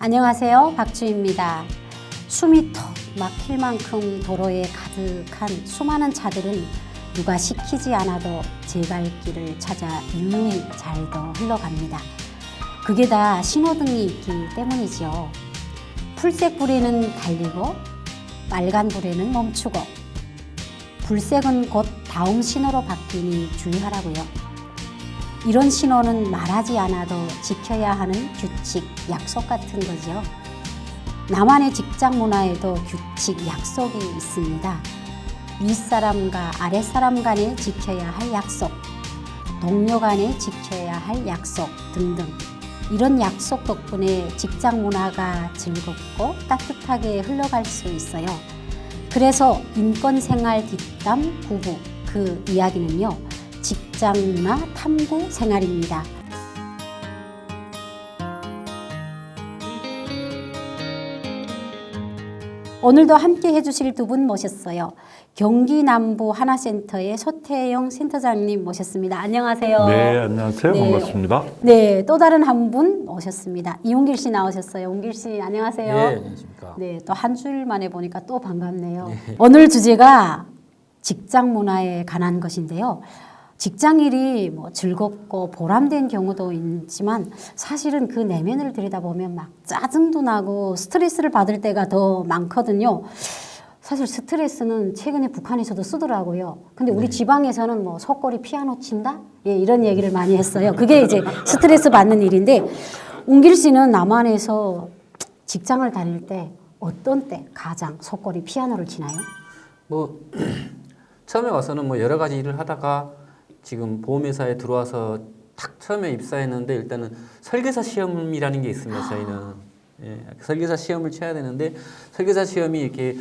안녕하세요. 박주입니다. 숨이 턱 막힐 만큼 도로에 가득한 수많은 차들은 누가 시키지 않아도 제 갈 길을 찾아 유유히 잘도 흘러갑니다. 그게 다 신호등이 있기 때문이죠. 풀색 불에는 달리고 빨간 불에는 멈추고 불색은 곧 다음 신호로 바뀌니 주의하라고요. 이런 신호는 말하지 않아도 지켜야 하는 규칙, 약속 같은 거죠. 나만의 직장 문화에도 규칙, 약속이 있습니다. 윗사람과 아랫사람 간에 지켜야 할 약속, 동료 간에 지켜야 할 약속 등등. 이런 약속 덕분에 직장 문화가 즐겁고 따뜻하게 흘러갈 수 있어요. 그래서 인권생활 뒷담 9부, 그 이야기는요, 직장문화 탐구 생활입니다. 오늘도 함께 해주실 두 분 모셨어요. 경기 남부 하나센터의 소태영 센터장님 모셨습니다. 안녕하세요. 네, 안녕하세요. 네. 반갑습니다. 네, 또 다른 한 분 오셨습니다. 이웅길 씨 나오셨어요. 웅길 씨 안녕하세요. 네, 안녕하십니까. 네, 또 한 줄 만에 보니까 또 반갑네요. 네. 오늘 주제가 직장 문화에 관한 것인데요. 직장 일이 뭐 즐겁고 보람된 경우도 있지만 사실은 그 내면을 들여다보면 막 짜증도 나고 스트레스를 받을 때가 더 많거든요. 사실 스트레스는 최근에 북한에서도 쓰더라고요. 근데 우리 지방에서는 뭐 속골이 피아노 친다? 예, 이런 얘기를 많이 했어요. 그게 이제 스트레스 받는 일인데, 웅길 씨는 남한에서 직장을 다닐 때 어떤 때 가장 속골이 피아노를 치나요? 뭐 처음에 와서는 뭐 여러 가지 일을 하다가 지금 보험회사에 들어와서 딱 처음에 입사했는데 일단은 설계사 시험이라는 게 있습니다. 저희는 설계사 시험을 쳐야 되는데 설계사 시험이 이렇게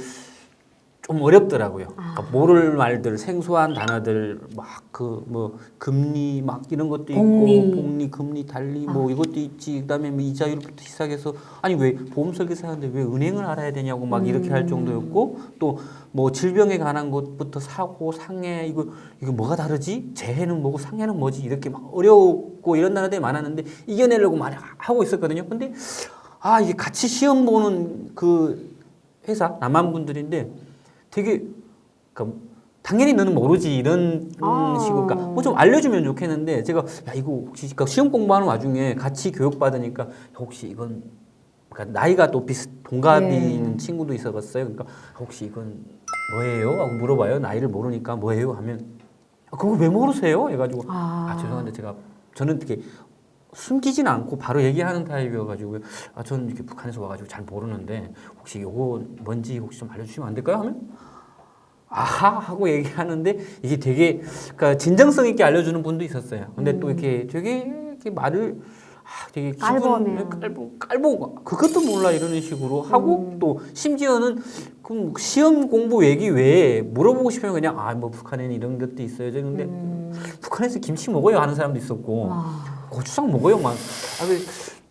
좀 어렵더라고요. 그러니까 모를 말들, 생소한 단어들, 막 그 뭐 금리 막 이런 것도 있고, 복리, 금리, 달리 뭐 이것도 있지. 그다음에 뭐 이자율부터 시작해서 아니 왜 보험 설계사인데 왜 은행을 알아야 되냐고 막 이렇게 할 정도였고, 또 뭐 질병에 관한 것부터 사고, 상해 이거 뭐가 다르지? 재해는 뭐고 상해는 뭐지? 이렇게 막 어렵고 이런 단어들이 많았는데 이겨내려고 많이 하고 있었거든요. 근데 이게 같이 시험 보는 그 회사 남한 분들인데. 되게 그러니까 당연히 너는 모르지 이런 식으로 그러니까 뭐 좀 알려주면 좋겠는데 제가 야 이거 혹시 그러니까 시험 공부하는 와중에 같이 교육 받으니까 혹시 이건 그러니까 나이가 또 동갑인 친구도 있어봤어요. 그러니까 혹시 이건 뭐예요? 하고 물어봐요. 나이를 모르니까 뭐예요? 하면 그걸 왜 모르세요? 해가지고 죄송한데 저는 되게 숨기진 않고 바로 얘기하는 타입이어가지고요. 저는 이렇게 북한에서 와가지고 잘 모르는데 혹시 요거 뭔지 혹시 좀 알려주시면 안 될까요? 하면 아하 하고 얘기하는데 이게 되게 그러니까 진정성 있게 알려주는 분도 있었어요. 근데 또 이렇게 되게 이렇게 말을 되게 깔보 그것도 몰라 이런 식으로 하고 또 심지어는 그 시험 공부 외기 외에 물어보고 싶으면 그냥 뭐 북한에는 이런 것도 있어요. 근데 북한에서 김치 먹어요 하는 사람도 있었고. 고추장 먹어요, 막.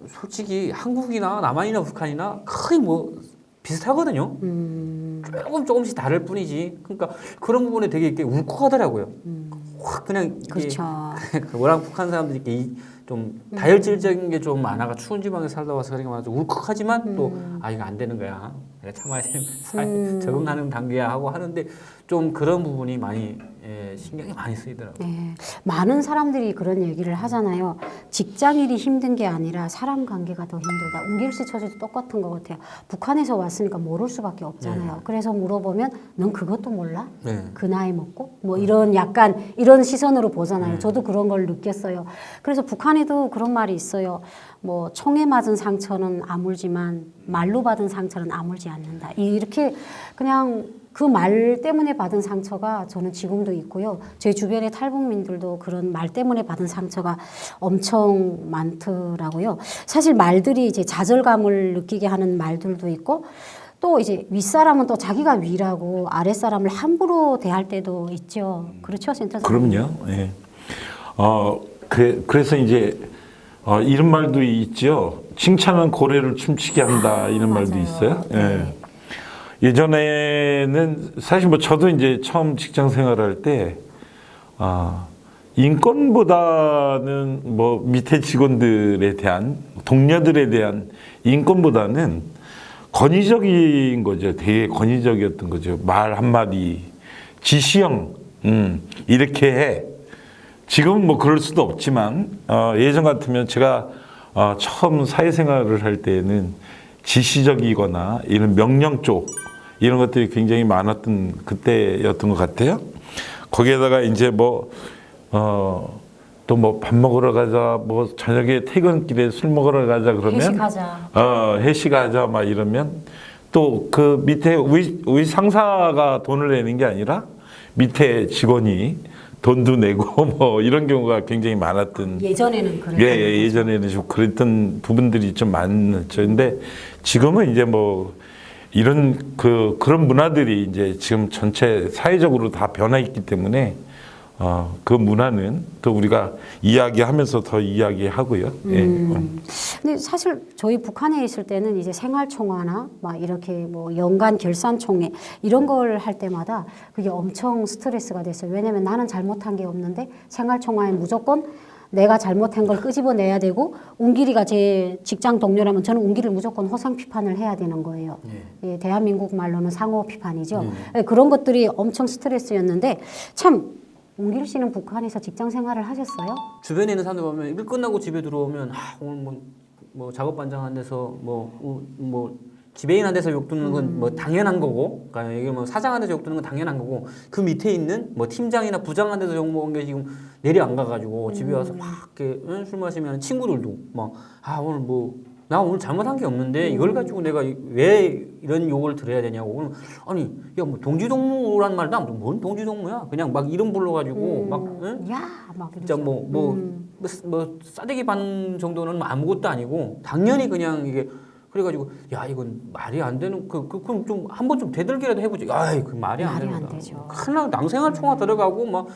솔직히 한국이나 남한이나 북한이나 거의 뭐 비슷하거든요. 조금씩 다를 뿐이지. 그러니까 그런 부분에 되게 이렇게 울컥하더라고요. 확 그냥 그렇죠. 워낙 북한 사람들이 이렇게 좀 다혈질적인 게 좀 많아가 추운 지방에 살다 와서 그러니까 많아서 울컥하지만 또 이거 안 되는 거야. 내가 참아야 되는 적응하는 단계야 하고 하는데 좀 그런 부분이 많이 신경이 많이 쓰이더라고요. 네. 많은 사람들이 그런 얘기를 하잖아요. 직장 일이 힘든 게 아니라 사람 관계가 더 힘들다. 웅길 씨 처지도 똑같은 것 같아요. 북한에서 왔으니까 모를 수밖에 없잖아요. 그래서 물어보면 넌 그것도 몰라? 그 나이 먹고? 뭐 이런 약간 이런 시선으로 보잖아요. 저도 그런 걸 느꼈어요. 그래서 북한에도 그런 말이 있어요. 뭐 총에 맞은 상처는 아물지만 말로 받은 상처는 아물지 않는다. 이렇게 그냥 그 말 때문에 받은 상처가 저는 지금도 있고요. 저희 주변의 탈북민들도 그런 말 때문에 받은 상처가 엄청 많더라고요. 사실 말들이 이제 좌절감을 느끼게 하는 말들도 있고 또 이제 윗사람은 또 자기가 위라고 아랫사람을 함부로 대할 때도 있죠. 그렇죠, 센터장님? 그럼요. 예. 그래서 이제 이런 말도 있죠. 칭찬은 고래를 춤추게 한다 이런 말도 있어요. 예. 예전에는 사실 뭐 저도 이제 처음 직장 생활할 때 인권보다는 뭐 밑에 직원들에 대한 동료들에 대한 인권보다는 권위적인 거죠. 되게 권위적이었던 거죠. 말 한마디, 지시형, 이렇게 해. 지금은 뭐 그럴 수도 없지만 예전 같으면 제가 처음 사회생활을 할 때는 지시적이거나 이런 명령 쪽 이런 것들이 굉장히 많았던 그때였던 것 같아요. 거기에다가 이제 뭐 또 뭐 밥 먹으러 가자, 뭐 저녁에 퇴근길에 술 먹으러 가자 그러면 회식하자. 회식하자 막 이러면 또 그 밑에 우리 상사가 돈을 내는 게 아니라 밑에 직원이 돈도 내고 뭐 이런 경우가 굉장히 많았던. 예전에는 그랬던 예전에는 좀 그랬던 부분들이 좀 많았죠. 근데 지금은 이제 뭐 이런 그런 문화들이 이제 지금 전체 사회적으로 다 변화했기 때문에 그 문화는 또 우리가 이야기하면서 더 이야기하고요. 근데 사실 저희 북한에 있을 때는 이제 생활총화나 막 이렇게 뭐 연간 결산총회 이런 걸 할 때마다 그게 엄청 스트레스가 됐어요. 왜냐면 나는 잘못한 게 없는데 생활총화에 무조건 내가 잘못한 걸 끄집어내야 되고 운길이가 제 직장 동료라면 저는 운길이를 무조건 호상 비판을 해야 되는 거예요. 예, 대한민국 말로는 상호 비판이죠. 예, 그런 것들이 엄청 스트레스였는데 참 운길 씨는 북한에서 직장 생활을 하셨어요? 주변에 있는 사람들 보면 일 끝나고 집에 들어오면 오늘 뭐 작업 반장한 데서 뭐 지배인한 데서 욕 듣는 건 뭐 당연한 거고, 그러니까 이게 뭐 사장한 데서 욕 듣는 건 당연한 거고, 그 밑에 있는 뭐 팀장이나 부장한 데서 욕 먹은 게 지금 내리 안 가가지고 집에 와서 막 이렇게 술 마시면 친구들도 막 오늘 뭐 나 오늘 잘못한 게 없는데 이걸 가지고 내가 왜 이런 욕을 들어야 되냐고. 그럼 아니 야 뭐 동지동무란 말도 안 뭔 동지동무야? 그냥 막 이름 불러가지고 막 막 진짜 뭐 싸대기 반 정도는 아무것도 아니고 당연히 그냥 이게 그래가지고 야 이건 말이 안 되는 그럼 좀 한번 좀 되들기라도 해보지. 야이 그 말이 안 되는 거다. 하나 낭생활 총화 들어가고 막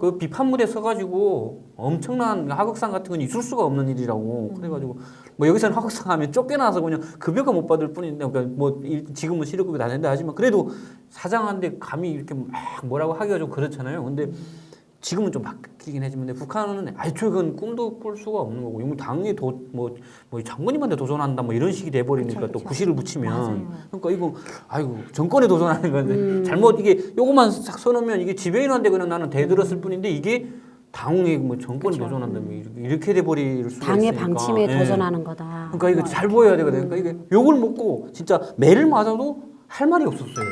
그 비판 무대 서가지고 엄청난 하극상 같은 건 있을 수가 없는 일이라고. 그래가지고 뭐 여기서는 하극상 하면 쫓겨나서 그냥 급여가 못 받을 뿐인데 그러니까 뭐 지금은 실업급여 다 된다 하지만 그래도 사장한테 감히 이렇게 막 뭐라고 하기가 좀 그렇잖아요. 근데 지금은 좀 바뀌긴 하지만 북한은 애초에 그건 꿈도 꿀 수가 없는 거고 이거 당연히 뭐 장군님한테 도전한다 뭐 이런 식이 돼버리니까 또 구실을 붙이면 맞아요. 그러니까 이거 아이고 정권에 도전하는 건데 잘못 이게 요거만 싹 써놓으면 이게 지배인한테 그냥 나는 대들었을 뿐인데 이게 당에 뭐 정권에 도전한다 뭐 이렇게 돼버릴 수가 당의 있으니까 방침에 도전하는 거다. 그러니까 이거 잘 보여야 되거든. 그러니까 이게 욕을 먹고 진짜 매를 맞아도 할 말이 없었어요.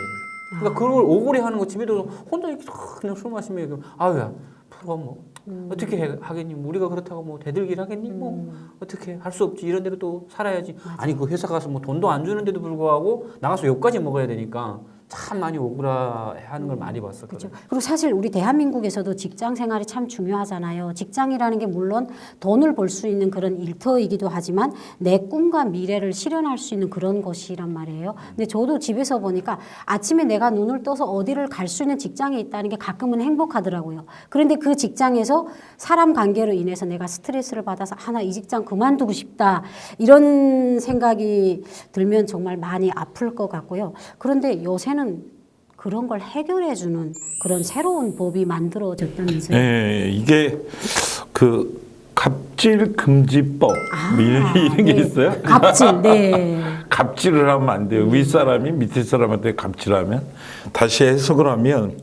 그러니까 그걸 오고래 하는 거 집에도 혼자 이렇게 그냥 술 마시면 아유야 프로 뭐 어떻게 하겠니? 우리가 그렇다고 뭐 대들기를 하겠니? 뭐 어떻게 할 수 없지. 이런 데로 또 살아야지. 아니 그 회사 가서 뭐 돈도 안 주는데도 불구하고 나가서 욕까지 먹어야 되니까 참 많이 억울해하는 걸 많이 봤었거든요. 그렇죠. 그리고 사실 우리 대한민국에서도 직장 생활이 참 중요하잖아요. 직장이라는 게 물론 돈을 벌 수 있는 그런 일터이기도 하지만 내 꿈과 미래를 실현할 수 있는 그런 것이란 말이에요. 근데 저도 집에서 보니까 아침에 내가 눈을 떠서 어디를 갈 수 있는 직장에 있다는 게 가끔은 행복하더라고요. 그런데 그 직장에서 사람 관계로 인해서 내가 스트레스를 받아서 나 이 직장 그만두고 싶다 이런 생각이 들면 정말 많이 아플 것 같고요. 그런데 요새는 그런 걸 해결해주는 그런 새로운 법이 만들어졌다면서요? 네, 이게 그 갑질 금지법 이런 게 네. 있어요. 갑질, 네. 갑질을 하면 안 돼요. 윗사람이 밑에 사람한테 갑질하면 다시 해석을 하면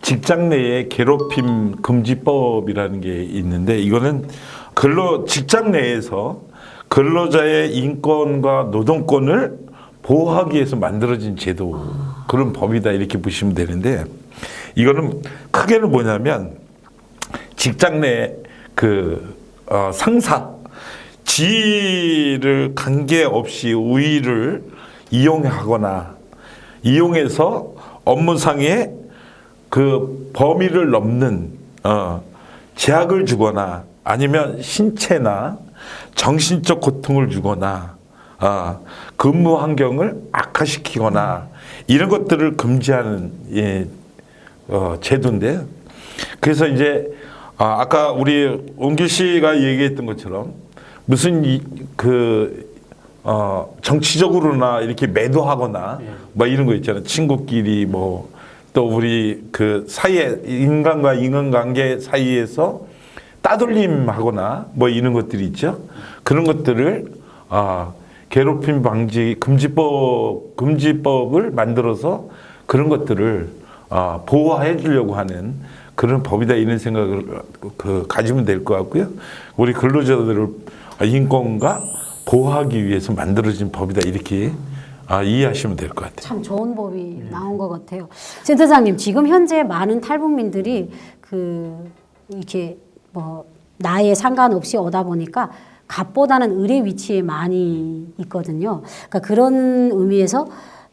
직장 내에 괴롭힘 금지법이라는 게 있는데 이거는 직장 내에서 근로자의 인권과 노동권을 보호하기 위해서 만들어진 제도 그런 법이다 이렇게 보시면 되는데 이거는 크게는 뭐냐면 직장 내 상사 지위를 관계없이 우위를 이용하거나 이용해서 업무상의 그 범위를 넘는 제약을 주거나 아니면 신체나 정신적 고통을 주거나 근무 환경을 악화시키거나 이런 것들을 금지하는 제도인데 그래서 이제 아까 우리 온길 씨가 얘기했던 것처럼 무슨 정치적으로나 이렇게 매도하거나 뭐 이런 거 있잖아요. 친구끼리 뭐 또 우리 그 사이에 인간과 인간관계 사이에서 따돌림하거나 뭐 이런 것들이 있죠. 그런 것들을 괴롭힘 방지 금지법을 만들어서 그런 것들을 보호해 주려고 하는 그런 법이다 이런 생각을 가지면 될 것 같고요. 우리 근로자들을 인권과 보호하기 위해서 만들어진 법이다 이렇게 이해하시면 될 것 같아요. 참 좋은 법이 나온 것 같아요. 센터장님, 지금 현재 많은 탈북민들이 이렇게 뭐 나이에 상관없이 오다 보니까 갑보다는 을의 위치에 많이 있거든요. 그러니까 그런 의미에서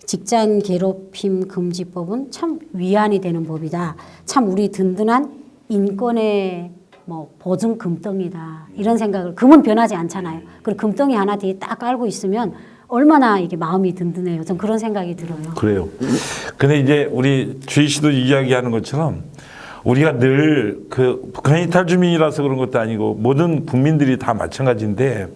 직장 괴롭힘 금지법은 참 위안이 되는 법이다. 참 우리 든든한 인권의 뭐 보증 금덩이다. 이런 생각을, 금은 변하지 않잖아요. 그리고 금덩이 하나 뒤에 딱 깔고 있으면 얼마나 이게 마음이 든든해요. 전 그런 생각이 들어요. 그래요. 근데 이제 우리 주희 씨도 이야기하는 것처럼 우리가 늘 북한 이탈주민이라서 그런 것도 아니고 모든 국민들이 다 마찬가지인데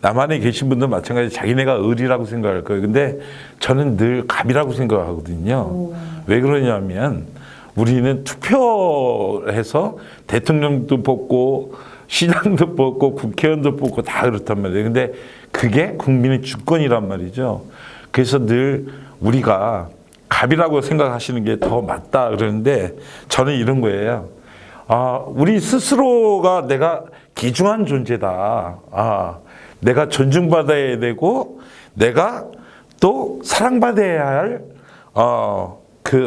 남한에 계신 분들 마찬가지 자기네가 을이라고 생각할 거예요. 근데 저는 늘 갑이라고 생각하거든요. 왜 그러냐면 우리는 투표해서 대통령도 뽑고 시장도 뽑고 국회의원도 뽑고 다 그렇단 말이에요. 근데 그게 국민의 주권이란 말이죠. 그래서 늘 우리가 갑이라고 생각하시는 게 더 맞다 그러는데 저는 이런 거예요. 우리 스스로가 내가 귀중한 존재다. 내가 존중받아야 되고 되고 또 사랑받아야 할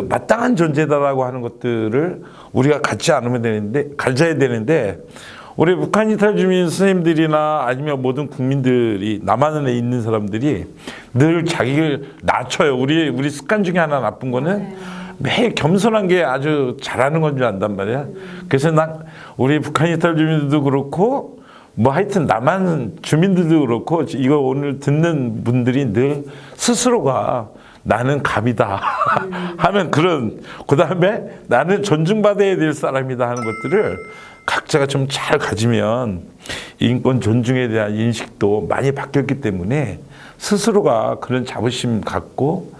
마땅한 존재다라고 하는 것들을 우리가 가져야 되는데 우리 북한 이탈 주민 선생님들이나 아니면 모든 국민들이 남한에 있는 사람들이 늘 자기를 낮춰요. 우리 습관 중에 하나 나쁜 거는 매일 겸손한 게 아주 잘하는 건 줄 안단 말이야. 그래서 우리 북한 이탈 주민들도 그렇고 뭐 하여튼 남한 주민들도 그렇고 이거 오늘 듣는 분들이 늘 스스로가 나는 갑이다 하는 그다음에 나는 존중받아야 될 사람이다 하는 것들을 각자가 좀 잘 가지면 인권 존중에 대한 인식도 많이 바뀌었기 때문에 스스로가 그런 자부심 갖고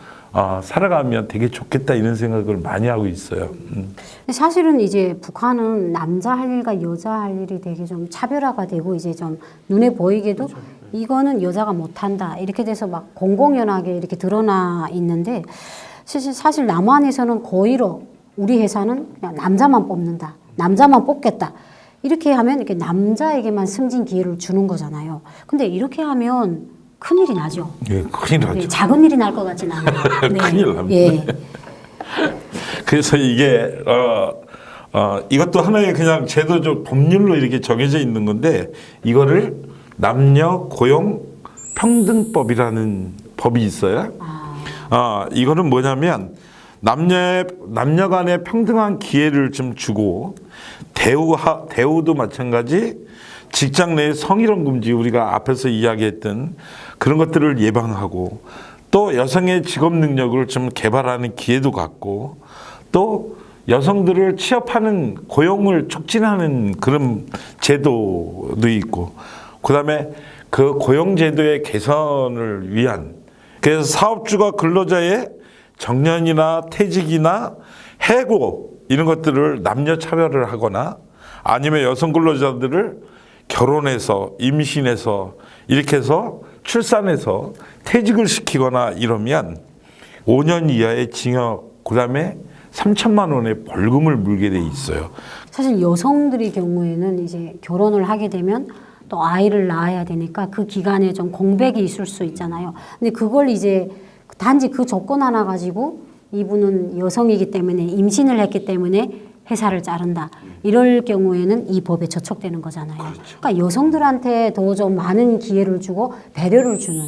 살아가면 되게 좋겠다 이런 생각을 많이 하고 있어요. 근데 사실은 이제 북한은 남자 할 일과 여자 할 일이 되게 좀 차별화가 되고 이제 좀 눈에 보이게도 이거는 여자가 못한다 이렇게 돼서 막 공공연하게 이렇게 드러나 있는데 사실 남한에서는 고의로 우리 회사는 그냥 남자만 뽑는다. 남자만 뽑겠다. 이렇게 하면 이렇게 남자에게만 승진 기회를 주는 거잖아요. 근데 이렇게 하면 큰일이 나죠. 예, 큰일 나죠. 네, 작은 일이 날 것 같지는 않아요. 네. 큰일 납니다. 예. 그래서 이게 이것도 하나의 그냥 제도적 법률로 이렇게 정해져 있는 건데 이거를 남녀 고용 평등법이라는 법이 있어요. 이거는 뭐냐면 남녀 간에 평등한 기회를 좀 주고 대우도 마찬가지 직장 내 성희롱 금지 우리가 앞에서 이야기했던 그런 것들을 예방하고 또 여성의 직업 능력을 좀 개발하는 기회도 갖고 또 여성들을 취업하는 고용을 촉진하는 그런 제도도 있고 그다음에 그 고용 제도의 개선을 위한 그래서 사업주가 근로자의 정년이나 퇴직이나 해고 이런 것들을 남녀 차별을 하거나 아니면 여성 근로자들을 결혼해서 임신해서 이렇게 해서 출산해서 퇴직을 시키거나 이러면 5년 이하의 징역 그다음에 3천만 원의 벌금을 물게 돼 있어요. 사실 여성들의 경우에는 이제 결혼을 하게 되면 또 아이를 낳아야 되니까 그 기간에 좀 공백이 있을 수 있잖아요. 근데 그걸 이제 단지 그 조건 하나 가지고 이분은 여성이기 때문에 임신을 했기 때문에 회사를 자른다. 이럴 경우에는 이 법에 저촉되는 거잖아요. 그렇죠. 그러니까 여성들한테 더 좀 많은 기회를 주고 배려를 주는.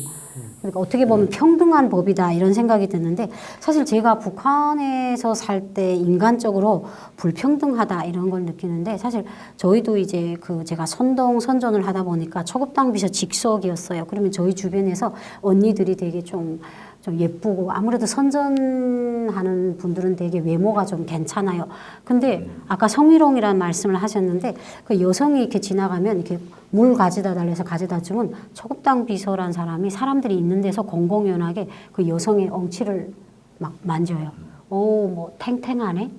그러니까 어떻게 보면 평등한 법이다 이런 생각이 드는데 사실 제가 북한에서 살 때 인간적으로 불평등하다 이런 걸 느끼는데 사실 저희도 이제 제가 선전을 하다 보니까 초급당 비서 직속이었어요. 그러면 저희 주변에서 언니들이 되게 좀 예쁘고 아무래도 선전하는 분들은 되게 외모가 좀 괜찮아요. 근데 아까 성희롱이라는 말씀을 하셨는데 그 여성이 이렇게 지나가면 이렇게 물 가져다 달래서 가져다 주면 초급당 비서란 사람이 사람들이 있는 데서 공공연하게 그 여성의 엉치를 막 만져요. 뭐 탱탱하네.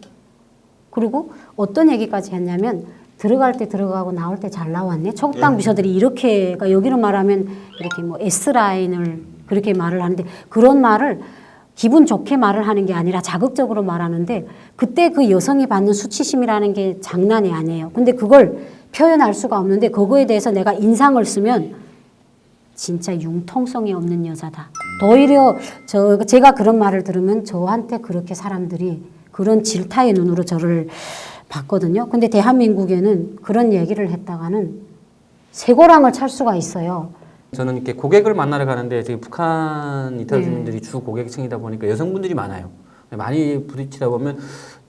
그리고 어떤 얘기까지 했냐면 들어갈 때 들어가고 나올 때 잘 나왔네. 적당 비서들이 이렇게, 그러니까 여기로 말하면 이렇게 뭐 S라인을 그렇게 말을 하는데 그런 말을 기분 좋게 말을 하는 게 아니라 자극적으로 말하는데 그때 그 여성이 받는 수치심이라는 게 장난이 아니에요. 근데 그걸 표현할 수가 없는데 그거에 대해서 내가 인상을 쓰면 진짜 융통성이 없는 여자다. 오히려 제가 그런 말을 들으면 저한테 그렇게 사람들이 그런 질타의 눈으로 저를 봤거든요. 근데 대한민국에는 그런 얘기를 했다가는 쇠고랑을 찰 수가 있어요. 저는 이렇게 고객을 만나러 가는데 되게 북한 이탈 주민들이 주 고객층이다 보니까 여성분들이 많아요. 많이 부딪히다 보면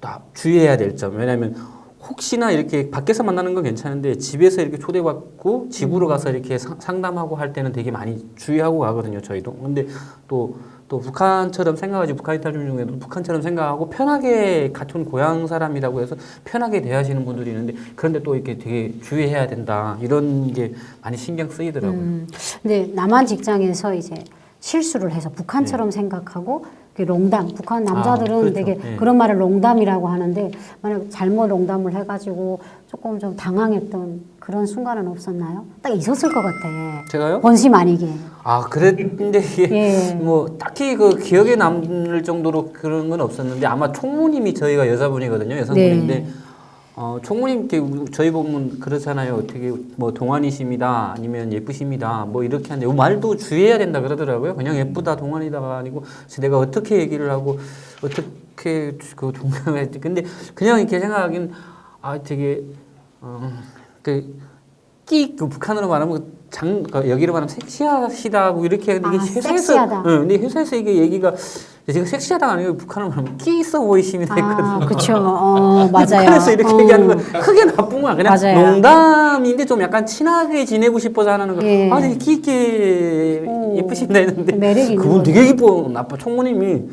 또 주의해야 될 점. 왜냐하면 혹시나 이렇게 밖에서 만나는 건 괜찮은데 집에서 이렇게 초대받고 집으로 가서 이렇게 상담하고 할 때는 되게 많이 주의하고 가거든요. 저희도. 근데 또 북한처럼 생각하지, 북한 이탈 주민 중에도 북한처럼 생각하고 편하게 같은 고향 사람이라고 해서 편하게 대하시는 분들이 있는데 그런데 또 이렇게 되게 주의해야 된다. 이런 게 많이 신경 쓰이더라고요. 근데 남한 직장에서 이제 실수를 해서 북한처럼 생각하고 롱담, 북한 남자들은 그렇죠. 되게 예. 그런 말을 롱담이라고 하는데 만약 잘못 롱담을 해가지고 조금 좀 당황했던 그런 순간은 없었나요? 딱 있었을 것 같아. 제가요? 본심 아니게. 그랬는데 이게 예. 뭐 딱히 그 기억에 남을 정도로 그런 건 없었는데 아마 총무님이 저희가 여자분이거든요. 여성분인데 총무님 저희 보면 그렇잖아요. 되게 뭐 동안이십니다. 아니면 예쁘십니다. 뭐 이렇게 하는데 이 말도 주의해야 된다 그러더라고요. 그냥 예쁘다 동안이다가 아니고 내가 어떻게 얘기를 하고 어떻게 그 동감했지. 근데 그냥 이렇게 생각하긴 되게 그 북한으로 말하면 여기로 말하면 섹시하시다고 이렇게 하는데 이게 회사에서 섹시하다. 근데 회사에서 이게 얘기가 제가 섹시하다가 아니고 북한으로 말하면 끼 있어 보이십니다 했거든요. 그렇죠. 맞아요. 북한에서 이렇게 얘기하는 건 크게 나쁜 건 그냥 맞아요. 농담인데 좀 약간 친하게 지내고 싶어서 하는 거. 예. 되게 끼 있게 예쁘신다 했는데 매력이 있는 그분 거죠. 되게 기뻐 나빠 총무님이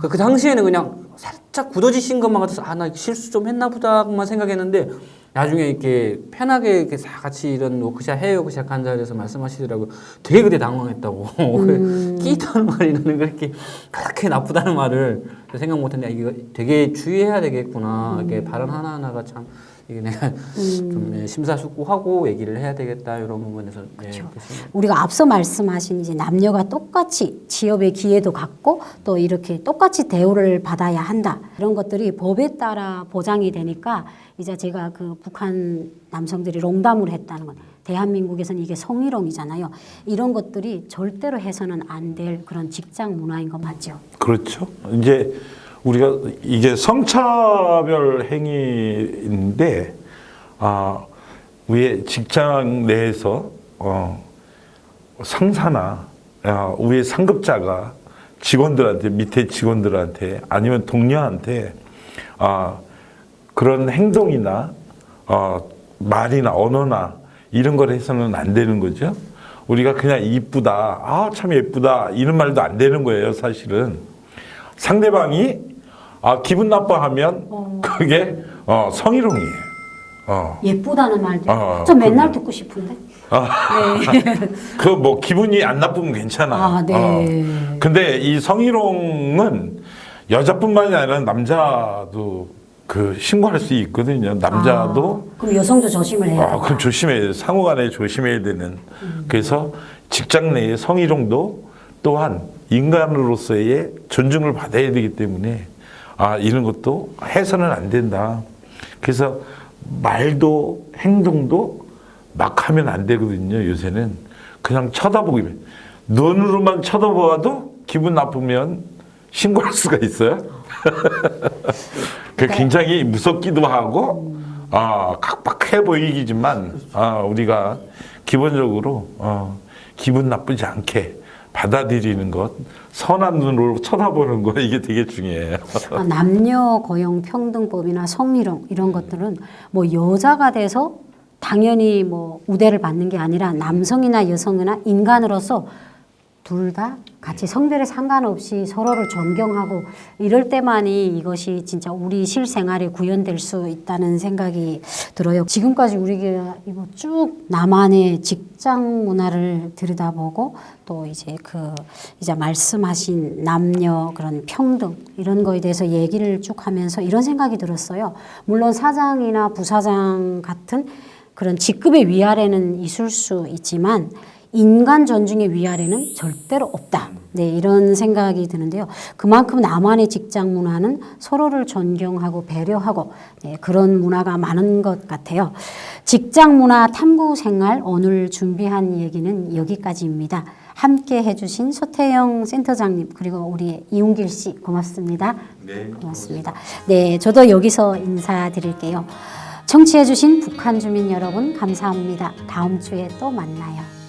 그 당시에는 그냥 살짝 굳어지신 것만 같아서 나 실수 좀 했나 보다만 생각했는데 나중에 이렇게 편하게 이렇게 다 같이 이런 워크샵 해외 워크샵 한 자리에서 말씀하시더라고요. 되게 그때 당황했다고. 끼있다는 말이 나는 그렇게 나쁘다는 말을 생각 못했는데 이게 되게 주의해야 되겠구나. 이렇게 발언 하나하나가 참 이게 내가 좀 심사숙고하고 얘기를 해야 되겠다 이런 부분에서 그렇죠. 우리가 앞서 말씀하신 이제 남녀가 똑같이 취업의 기회도 갖고 또 이렇게 똑같이 대우를 받아야 한다 이런 것들이 법에 따라 보장이 되니까 이제 제가 그 북한 남성들이 롱담을 했다는 건 대한민국에서는 이게 성희롱이잖아요. 이런 것들이 절대로 해서는 안 될 그런 직장 문화인 거 맞죠? 그렇죠. 이제 우리가 이게 성차별 행위인데 위에 직장 내에서 상사나 위에 상급자가 직원들한테 밑에 직원들한테 아니면 동료한테 그런 행동이나 말이나 언어나 이런 걸 해서는 안 되는 거죠. 우리가 그냥 이쁘다, 참 예쁘다 이런 말도 안 되는 거예요. 사실은 상대방이 기분 나빠하면 그게 성희롱이에요. 예쁘다는 말도 저 맨날 듣고 싶은데. 그 뭐 기분이 안 나쁘면 괜찮아요. 네. 근데 이 성희롱은 여자뿐만이 아니라 남자도 그 신고할 수 있거든요. 남자도. 그럼 여성도 조심을 해야 돼요. 그럼 조심해야 돼요. 상호간에 조심해야 되는. 그래서 직장 내의 성희롱도 또한 인간으로서의 존중을 받아야 되기 때문에 이런 것도 해서는 안 된다. 그래서 말도 행동도 막 하면 안 되거든요. 요새는 그냥 쳐다보기만 눈으로만 쳐다봐도 기분 나쁘면 신고할 수가 있어요. 그 굉장히 무섭기도 하고 각박해 보이지만 우리가 기본적으로 기분 나쁘지 않게 받아들이는 것, 선한 눈으로 쳐다보는 거 이게 되게 중요해요. 남녀 고용 평등법이나 성희롱 이런 것들은 뭐 여자가 돼서 당연히 뭐 우대를 받는 게 아니라 남성이나 여성이나 인간으로서 둘 다 같이 성별에 상관없이 서로를 존경하고 이럴 때만이 이것이 진짜 우리 실생활에 구현될 수 있다는 생각이 들어요. 지금까지 우리가 이거 쭉 남한의 직장 문화를 들여다보고 또 이제 이제 말씀하신 남녀 그런 평등 이런 거에 대해서 얘기를 쭉 하면서 이런 생각이 들었어요. 물론 사장이나 부사장 같은 그런 직급의 위아래는 있을 수 있지만 인간 존중의 위아래는 절대로 없다. 네, 이런 생각이 드는데요. 그만큼 남한의 직장 문화는 서로를 존경하고 배려하고 네, 그런 문화가 많은 것 같아요. 직장 문화 탐구 생활 오늘 준비한 얘기는 여기까지입니다. 함께 해주신 소태영 센터장님 그리고 우리 이웅길 씨 고맙습니다. 네, 고맙습니다. 네, 저도 여기서 인사드릴게요. 청취해주신 북한 주민 여러분 감사합니다. 다음 주에 또 만나요.